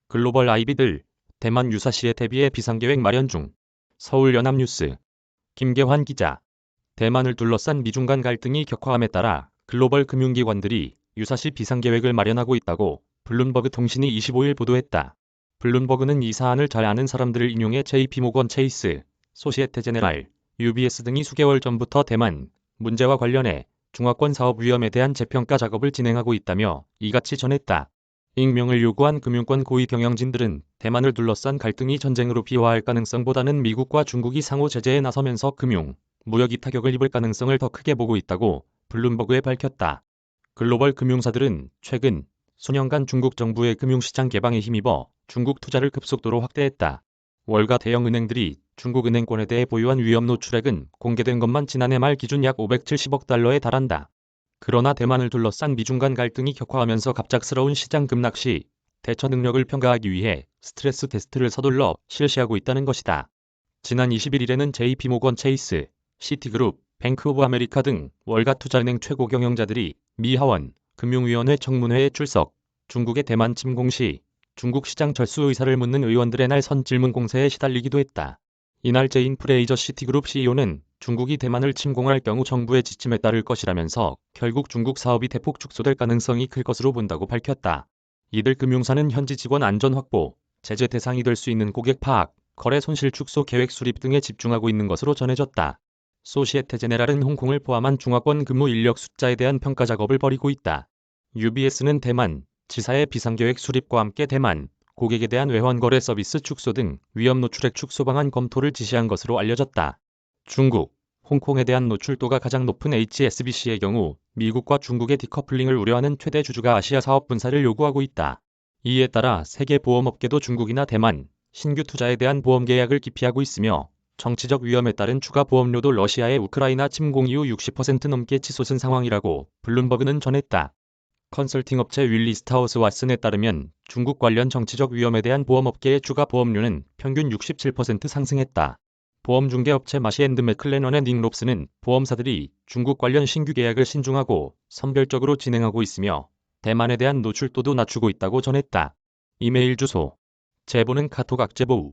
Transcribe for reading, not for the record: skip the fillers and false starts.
글로벌 IB들, 대만 유사시에 대비해 비상계획 마련 중. 서울연합뉴스. 김계환 기자. 대만을 둘러싼 미중 간 갈등이 격화함에 따라 글로벌 금융기관들이 유사시 비상계획을 마련하고 있다고 블룸버그 통신이 25일 보도했다. 블룸버그는 이 사안을 잘 아는 사람들을 인용해 JP모건 체이스, 소시에테제네랄, UBS 등이 수개월 전부터 대만 문제와 관련해 중화권 사업 위험에 대한 재평가 작업을 진행하고 있다며 이같이 전했다. 익명을 요구한 금융권 고위 경영진들은 대만을 둘러싼 갈등이 전쟁으로 비화할 가능성보다는 미국과 중국이 상호 제재에 나서면서 금융, 무역이 타격을 입을 가능성을 더 크게 보고 있다고 블룸버그에 밝혔다. 글로벌 금융사들은 최근 수년간 중국 정부의 금융시장 개방에 힘입어 중국 투자를 급속도로 확대했다. 월가 대형 은행들이 중국 은행권에 대해 보유한 위험 노출액은 공개된 것만 지난해 말 기준 약 570억 달러에 달한다. 그러나 대만을 둘러싼 미중 간 갈등이 격화하면서 갑작스러운 시장 급락 시 대처 능력을 평가하기 위해 스트레스 테스트를 서둘러 실시하고 있다는 것이다. 지난 21일에는 JP모건 체이스, 시티그룹, 뱅크 오브 아메리카 등 월가 투자은행 최고 경영자들이 미 하원 금융위원회 청문회에 출석, 중국의 대만 침공 시 중국 시장 철수 의사를 묻는 의원들의 날선 질문 공세에 시달리기도 했다. 이날 제인 프레이저 시티그룹 CEO는 중국이 대만을 침공할 경우 정부의 지침에 따를 것이라면서 결국 중국 사업이 대폭 축소될 가능성이 클 것으로 본다고 밝혔다. 이들 금융사는 현지 직원 안전 확보, 제재 대상이 될 수 있는 고객 파악, 거래 손실 축소 계획 수립 등에 집중하고 있는 것으로 전해졌다. 소시에테제네랄은 홍콩을 포함한 중화권 근무 인력 숫자에 대한 평가 작업을 벌이고 있다. UBS는 대만 지사의 비상계획 수립과 함께 대만 고객에 대한 외환거래 서비스 축소 등 위험 노출액 축소 방안 검토를 지시한 것으로 알려졌다. 중국, 홍콩에 대한 노출도가 가장 높은 HSBC의 경우 미국과 중국의 디커플링을 우려하는 최대 주주가 아시아 사업 분사를 요구하고 있다. 이에 따라 세계 보험업계도 중국이나 대만 신규 투자에 대한 보험 계약을 기피하고 있으며 정치적 위험에 따른 추가 보험료도 러시아의 우크라이나 침공 이후 60% 넘게 치솟은 상황이라고 블룸버그는 전했다. 컨설팅 업체 윌리스타우스 왓슨에 따르면 중국 관련 정치적 위험에 대한 보험업계의 추가 보험료는 평균 67% 상승했다. 보험중개업체 마시앤드 맥클레넌의 닉 롭스는 보험사들이 중국 관련 신규 계약을 신중하고 선별적으로 진행하고 있으며 대만에 대한 노출도도 낮추고 있다고 전했다. 이메일 주소. 제보는 카톡 악제보우